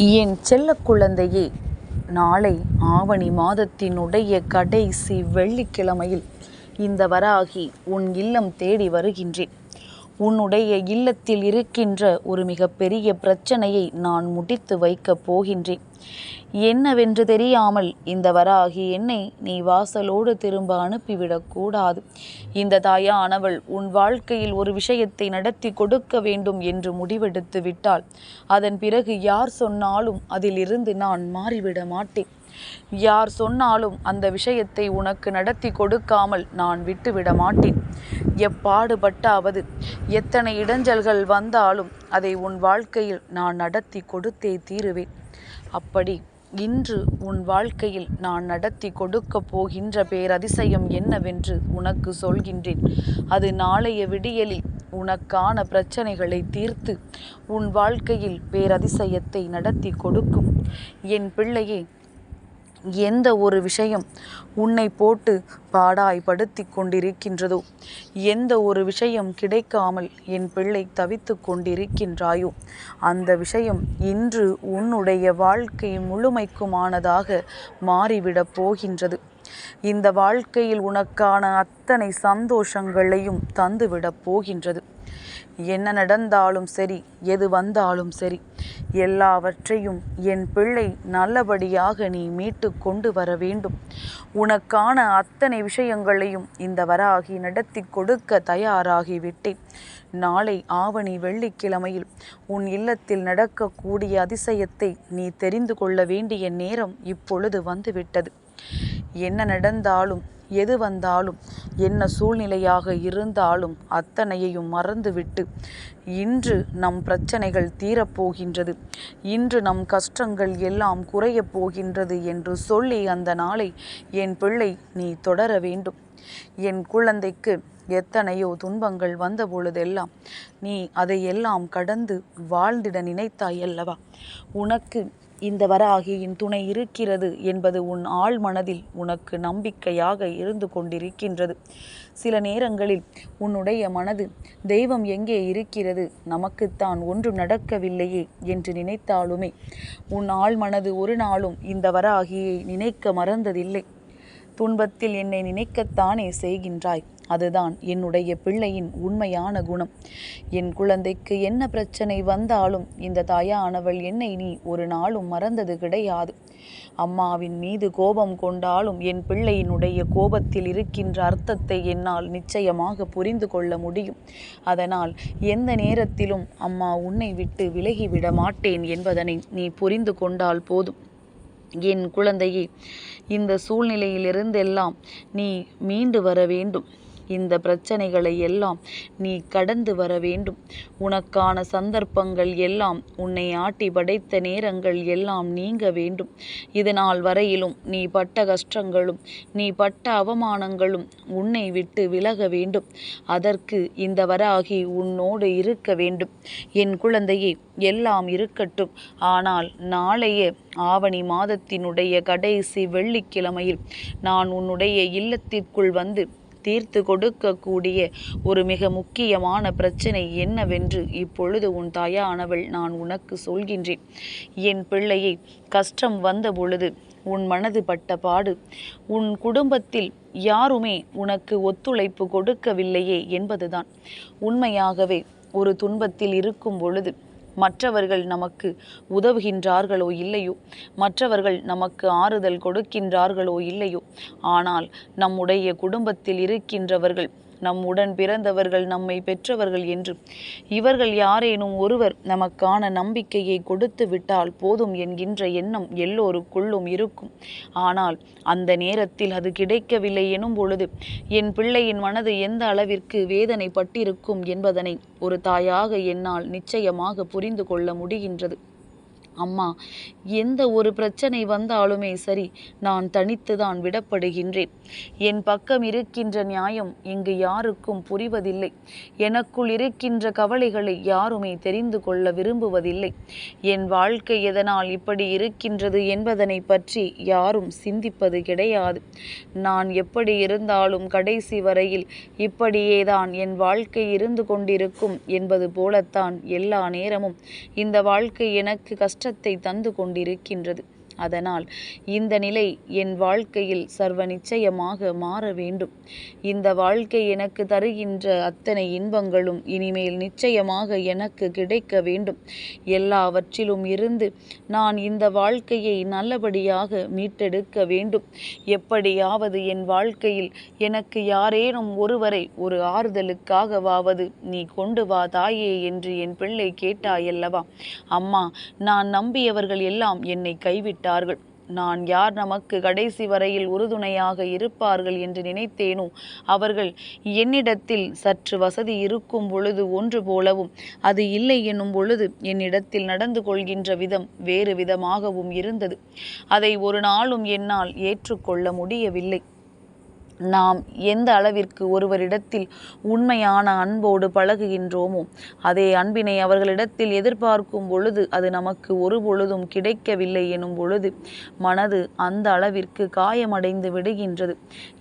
என் செல்ல குழந்தையே, நாளை ஆவணி மாதத்தினுடைய கடைசி வெள்ளிக்கிழமையில் இந்த வராகி உன் இல்லம் தேடி வருகின்றேன். உன்னுடைய இல்லத்தில் இருக்கின்ற ஒரு மிகப்பெரிய பிரச்சனையை நான் முடித்து வைக்கப் போகின்றேன். என்னவென்று தெரியாமல் இந்த வராகி என்னை நீ வாசலோடு திரும்ப அனுப்பிவிடக்கூடாது. இந்த தாயானவள் உன் வாழ்க்கையில் ஒரு விஷயத்தை நடத்தி கொடுக்க வேண்டும் என்று முடிவெடுத்து விட்டால் அதன் பிறகு யார் சொன்னாலும் அதிலிருந்து நான் மாறிவிட மாட்டேன். யார் சொன்னாலும் அந்த விஷயத்தை உனக்கு நடத்தி கொடுக்காமல் நான் விட்டுவிட மாட்டேன். எப்பாடுபட்டாவது எத்தனை இடைஞ்சல்கள் வந்தாலும் அதை உன் வாழ்க்கையில் நான் நடத்தி கொடுத்தே தீருவேன். அப்படி இன்று உன் வாழ்க்கையில் நான் நடத்தி கொடுக்க போகின்ற பேரதிசயம் என்னவென்று உனக்கு சொல்கின்றேன். அது நாளைய விடியலில் உனக்கான பிரச்சனைகளை தீர்த்து உன் வாழ்க்கையில் பேரதிசயத்தை நடத்தி கொடுக்கும். என் பிள்ளையே, எந்த ஒரு விஷயம் உன்னை போட்டு பாடாய்படுத்தி கொண்டிருக்கின்றதோ, எந்த ஒரு விஷயம் கிடைக்காமல் என் பிள்ளை தவித்து கொண்டிருக்கின்றாயோ, அந்த விஷயம் இன்று உன்னுடைய வாழ்க்கை முழுமைக்குமானதாக மாறிவிடப் போகின்றது. இந்த வாழ்க்கையில் உனக்கான அத்தனை சந்தோஷங்களையும் தந்துவிடப் போகின்றது. என்ன நடந்தாலும் சரி, எது வந்தாலும் சரி, எல்லாவற்றையும் என் பிள்ளை நல்லபடியாக நீ மீட்டு கொண்டு வர வேண்டும். உனக்கான அத்தனை விஷயங்களையும் இந்த வராகி நடத்தி கொடுக்க தயாராகிவிட்டேன். நாளை ஆவணி வெள்ளிக்கிழமையில் உன் இல்லத்தில் நடக்கக்கூடிய அதிசயத்தை நீ தெரிந்து கொள்ள வேண்டிய நேரம் இப்பொழுது வந்துவிட்டது. என்ன நடந்தாலும், எது வந்தாலும், என்ன சூழ்நிலையாக இருந்தாலும் அத்தனையையும் மறந்துவிட்டு இன்று நம் பிரச்சனைகள் தீரப்போகின்றது, இன்று நம் கஷ்டங்கள் எல்லாம் குறையப் போகின்றது என்று சொல்லி அந்த நாளை என் பிள்ளை நீ தொடர வேண்டும். என் குழந்தைக்கு எத்தனையோ துன்பங்கள் வந்த பொழுதெல்லாம் நீ அதையெல்லாம் கடந்து வாழ்ந்திட நினைத்தாய் அல்லவா? உனக்கு இந்த வராகியின் துணை இருக்கிறது என்பது உன் ஆழ் மனதில் உனக்கு நம்பிக்கையாக இருந்து கொண்டிருக்கின்றது. சில நேரங்களில் உன்னுடைய மனது தெய்வம் எங்கே இருக்கிறது, நமக்குத்தான் ஒன்றும் நடக்கவில்லையே என்று நினைத்தாலுமே உன் ஆழ் மனது ஒரு நாளும் இந்த வராகியை நினைக்க மறந்ததில்லை. துன்பத்தில் என்னை நினைக்கத்தானே செய்கின்றாய். அதுதான் என்னுடைய பிள்ளையின் உண்மையான குணம். என் குழந்தைக்கு என்ன பிரச்சனை வந்தாலும் இந்த தாயானவள் என்னை நீ ஒரு நாளும் மறந்தது கிடையாது. அம்மாவின் மீது கோபம் கொண்டாலும் என் பிள்ளையினுடைய கோபத்தில் இருக்கின்ற அர்த்தத்தை என்னால் நிச்சயமாக புரிந்து கொள்ள முடியும். அதனால் எந்த நேரத்திலும் அம்மா உன்னை விட்டு விலகிவிட மாட்டேன் என்பதனை நீ புரிந்து கொண்டால் போதும். என் குழந்தையே, இந்த சூழ்நிலையிலிருந்தெல்லாம் நீ மீண்டு வர வேண்டும். இந்த பிரச்சனைகளை எல்லாம் நீ கடந்து வர வேண்டும். உனக்கான சந்தர்ப்பங்கள் எல்லாம், உன்னை ஆட்டி படைத்த நேரங்கள் எல்லாம் நீங்க வேண்டும். இதனால் வரையிலும் நீ பட்ட கஷ்டங்களும், நீ பட்ட அவமானங்களும் உன்னை விட்டு விலக வேண்டும். அதற்கு இந்த வராகி உன்னோடு இருக்க வேண்டும். என் குழந்தையே, எல்லாம் இருக்கட்டும். ஆனால் நாளைய ஆவணி மாதத்தினுடைய கடைசி வெள்ளிக்கிழமையில் நான் உன்னுடைய இல்லத்திற்குள் வந்து தீர்த்து கொடுக்கக்கூடிய ஒரு மிக முக்கியமான பிரச்சனை என்னவென்று இப்பொழுது உன் தாயானவள் நான் உனக்கு சொல்கின்றேன். என் பிள்ளையை, கஷ்டம் வந்த பொழுது உன் மனது பட்ட பாடு, உன் குடும்பத்தில் யாருமே உனக்கு ஒத்துழைப்பு கொடுக்கவில்லையே என்பதுதான். உண்மையாகவே ஒரு துன்பத்தில் இருக்கும் பொழுது மற்றவர்கள் நமக்கு உதவுகின்றார்களோ இல்லையோ, மற்றவர்கள் நமக்கு ஆறுதல் கொடுக்கின்றார்களோ இல்லையோ, ஆனால் நம்முடைய குடும்பத்தில் இருக்கின்றவர்கள், நம்முடன் பிறந்தவர்கள், நம்மை பெற்றவர்கள் என்று இவர்கள் யாரேனும் ஒருவர் நமக்கான நம்பிக்கையை கொடுத்து விட்டால் போதும் என்கின்ற எண்ணம் எல்லோருக்குள்ளும் இருக்கும். ஆனால் அந்த நேரத்தில் அது கிடைக்கவில்லை எனும் பொழுது என் பிள்ளையின் மனது எந்த அளவிற்கு வேதனை பட்டிருக்கும் என்பதனை ஒரு தாயாக என்னால் நிச்சயமாக புரிந்து கொள்ள முடிகின்றது. அம்மா, எந்த ஒரு பிரச்சனை வந்தாலுமே சரி, நான் தனித்துதான் விடப்படுகின்றேன். என் பக்கம் இருக்கின்ற நியாயம் இங்கு யாருக்கும் புரிவதில்லை. எனக்குள் இருக்கின்ற கவலைகளை யாருமே தெரிந்து கொள்ள விரும்புவதில்லை. என் வாழ்க்கை எதனால் இப்படி இருக்கின்றது என்பதனை பற்றி யாரும் சிந்திப்பது கிடையாது. நான் எப்படி இருந்தாலும் கடைசி வரையில் இப்படியேதான் என் வாழ்க்கை இருந்து கொண்டிருக்கும் என்பது போலத்தான் எல்லா நேரமும் இந்த வாழ்க்கை எனக்கு கஷ்டம் கஷ்டத்தை தந்து கொண்டிருக்கின்றது. அதனால் இந்த நிலை என் வாழ்க்கையில் சர்வ நிச்சயமாக மாற வேண்டும். இந்த வாழ்க்கை எனக்கு தருகின்ற அத்தனை இன்பங்களும் இனிமேல் நிச்சயமாக எனக்கு கிடைக்க வேண்டும். எல்லாவற்றிலும் இருந்து நான் இந்த வாழ்க்கையை நல்லபடியாக மீட்டெடுக்க வேண்டும். எப்படியாவது என் வாழ்க்கையில் எனக்கு யாரேனும் ஒருவரை ஒரு ஆறுதலுக்காகவாவது நீ கொண்டு வா தாயே என்று என் பிள்ளை கேட்டாயல்லவா? அம்மா, நான் நம்பியவர்கள் எல்லாம் என்னை கைவிட்டார்கள். நான் யார் நமக்கு கடைசி வரையில் உறுதுணையாக இருப்பார்கள் என்று நினைத்தேனோ அவர்கள் என்னிடத்தில் சற்று வசதி இருக்கும் பொழுது ஒன்று போலவும், அது இல்லை என்னும் பொழுது என்னிடத்தில் நடந்து கொள்கின்ற விதம் வேறு விதமாகவும் இருந்தது. அதை ஒரு நாளும் என்னால் ஏற்றுக்கொள்ள முடியவில்லை. நாம் எந்த அளவிற்கு ஒருவரிடத்தில் உண்மையான அன்போடு பழகுகின்றோமோ அதே அன்பினை அவர்களிடத்தில் எதிர்பார்க்கும் பொழுது அது நமக்கு ஒரு பொழுதும் கிடைக்கவில்லை எனும் பொழுது மனது அந்த அளவிற்கு காயமடைந்து விடுகின்றது.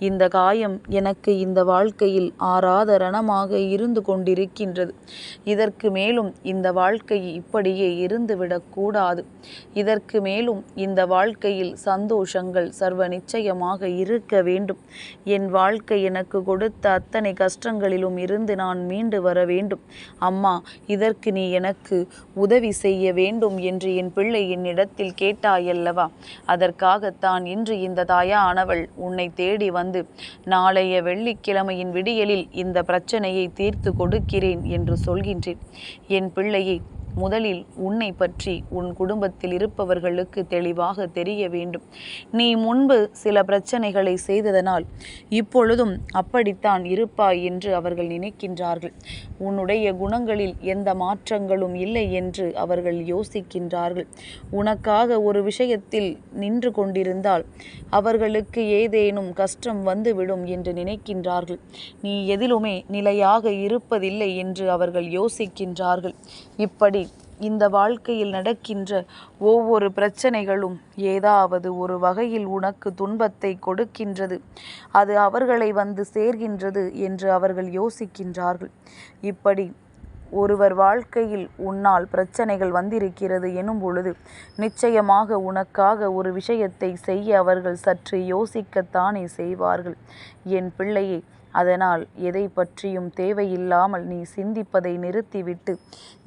இந்த காயம் எனக்கு இந்த வாழ்க்கையில் ஆறாத ரணமாக இருந்து கொண்டிருக்கின்றது. இதற்கு மேலும் இந்த வாழ்க்கை இப்படியே இருந்துவிடக்கூடாது. இதற்கு மேலும் இந்த வாழ்க்கையில் சந்தோஷங்கள் சர்வ நிச்சயமாக இருக்க வேண்டும். என் வாழ்க்கை எனக்கு கொடுத்த அத்தனை கஷ்டங்களிலும் இருந்து நான் மீண்டு வர வேண்டும். அம்மா, இதற்கு நீ எனக்கு உதவி செய்ய வேண்டும் என்று என் பிள்ளை என்னிடத்தில் கேட்டாயல்லவா? அதற்காகத்தான் இன்று இந்த தாயானவள் உன்னை தேடி வந்து நாளைய வெள்ளிக்கிழமையின் விடியலில் இந்த பிரச்சனையை தீர்த்து கொடுக்கிறேன் என்று சொல்கின்றேன். என் பிள்ளையை, முதலில் உன்னை பற்றி உன் குடும்பத்தில் இருப்பவர்களுக்கு தெளிவாக தெரிய வேண்டும். நீ முன்பு சில பிரச்சனைகளை செய்ததனால் இப்பொழுதும் அப்படித்தான் இருப்பாய் என்று அவர்கள் நினைக்கின்றார்கள். உன்னுடைய குணங்களில் எந்த மாற்றங்களும் இல்லை என்று அவர்கள் யோசிக்கின்றார்கள். உனக்காக ஒரு விஷயத்தில் நின்று கொண்டிருந்தால் அவர்களுக்கு ஏதேனும் கஷ்டம் வந்துவிடும் என்று நினைக்கின்றார்கள். நீ எதிலுமே நிலையாக இருப்பதில்லை என்று அவர்கள் யோசிக்கின்றார்கள். இப்படி இந்த வாழ்க்கையில் நடக்கின்ற ஒவ்வொரு பிரச்சனைகளும் ஏதாவது ஒரு வகையில் உனக்கு துன்பத்தை கொடுக்கின்றது, அது அவர்களை வந்து சேர்கின்றது என்று அவர்கள் யோசிக்கின்றார்கள். இப்படி ஒருவர் வாழ்க்கையில் உன்னால் பிரச்சனைகள் வந்திருக்கிறது எனும் பொழுது நிச்சயமாக உனக்காக ஒரு விஷயத்தை செய்ய அவர்கள் சற்று யோசிக்கத்தானே செய்வார்கள். என் பிள்ளையை, அதனால் எதை பற்றியும் தேவையில்லாமல் நீ சிந்திப்பதை நிறுத்திவிட்டு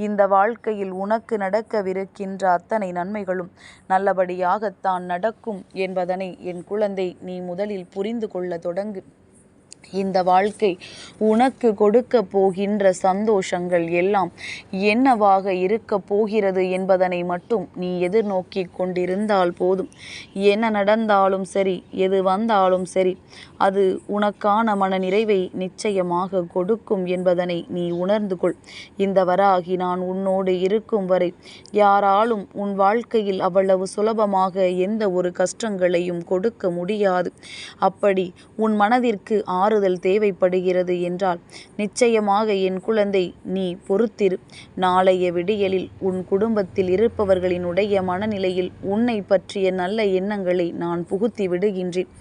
இந்த வாழ்க்கையில் உனக்கு நடக்கவிருக்கின்ற அத்தனை நன்மைகளும் நல்லபடியாகத்தான் நடக்கும் என்பதனை என் குழந்தை நீ முதலில் புரிந்து கொள்ள தொடங்கு. இந்த வாழ்க்கை உனக்கு கொடுக்க போகின்ற சந்தோஷங்கள் எல்லாம் என்னவாக இருக்க போகிறது என்பதனை மட்டும் நீ எதிர்நோக்கி கொண்டிருந்தால் போதும். என்ன நடந்தாலும் சரி, எது வந்தாலும் சரி, அது உனக்கான மன நிறைவை நிச்சயமாக கொடுக்கும் என்பதனை நீ உணர்ந்து கொள். இந்த வராகி நான் உன்னோடு இருக்கும் வரை யாராலும் உன் வாழ்க்கையில் அவ்வளவு சுலபமாக எந்த ஒரு கஷ்டங்களையும் கொடுக்க முடியாது. அப்படி உன் மனதிற்கு ஆறுதல் தேவைப்படுகிறது என்றால் நிச்சயமாக என் குழந்தை நீ பொறுத்திரு. நாளைய விடியலில் உன் குடும்பத்தில் இருப்பவர்களினுடைய மனநிலையில் உன்னை பற்றிய நல்ல எண்ணங்களை நான் புகுத்தி விடுகின்றேன்.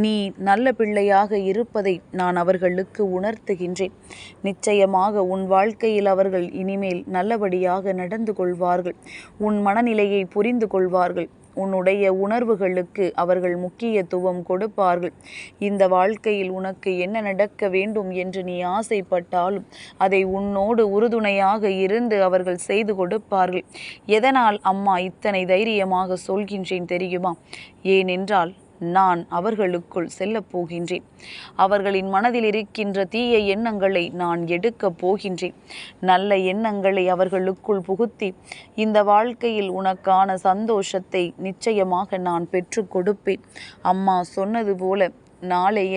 நீ நல்ல பிள்ளையாக இருப்பதை நான் அவர்களுக்கு உணர்த்துகின்றேன். நிச்சயமாக உன் வாழ்க்கையில் அவர்கள் இனிமேல் நல்லபடியாக நடந்து கொள்வார்கள். உன் மனநிலையை புரிந்து கொள்வார்கள். உன்னுடைய உணர்வுகளுக்கு அவர்கள் முக்கியத்துவம் கொடுப்பார்கள். இந்த வாழ்க்கையில் உனக்கு என்ன நடக்க வேண்டும் என்று நீ ஆசைப்பட்டாலும் அதை உன்னோடு உறுதுணையாக இருந்து அவர்கள் செய்து கொடுப்பார்கள். எதனால் அம்மா இத்தனை தைரியமாக சொல்கின்றேன் தெரியுமா? ஏனென்றால் நான் அவர்களுக்குள் செல்லப் போகின்றேன். அவர்களின் மனதில் இருக்கின்ற தீய எண்ணங்களை நான் எடுக்கப் போகின்றேன். நல்ல எண்ணங்களை அவர்களுக்குள் புகுத்தி இந்த வாழ்க்கையில் உனக்கான சந்தோஷத்தை நிச்சயமாக நான் பெற்று கொடுப்பேன். அம்மா சொன்னது போல நாளைய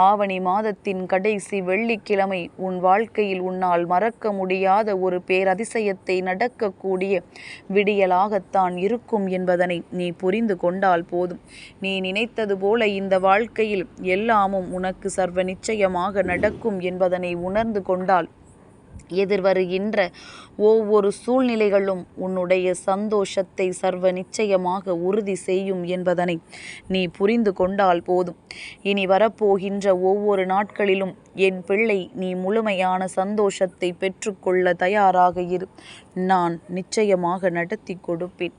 ஆவணி மாதத்தின் கடைசி வெள்ளிக்கிழமை உன் வாழ்க்கையில் உன்னால் மறக்க முடியாத ஒரு பேரதிசயத்தை நடக்கக்கூடிய விடியலாகத்தான் இருக்கும் என்பதனை நீ புரிந்து கொண்டால் போதும். நீ நினைத்தது போல இந்த வாழ்க்கையில் எல்லாமும் உனக்கு சர்வ நிச்சயமாக நடக்கும் என்பதனை உணர்ந்து கொண்டால் எதிர்வருகின்ற ஒவ்வொரு சூழ்நிலைகளும் உன்னுடைய சந்தோஷத்தை சர்வ நிச்சயமாக உறுதி செய்யும் என்பதனை நீ புரிந்து கொண்டால் போதும். இனி வரப்போகின்ற ஒவ்வொரு நாட்களிலும் என் பிள்ளை நீ முழுமையான சந்தோஷத்தை பெற்றுக்கொள்ள தயாராக இரு. நான் நிச்சயமாக நடத்தி கொடுப்பேன்.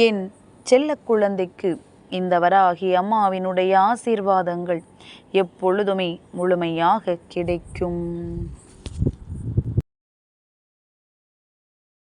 என் செல்ல குழந்தைக்கு இந்த வராகி அம்மாவினுடைய ஆசீர்வாதங்கள் எப்பொழுதுமே முழுமையாக கிடைக்கும்.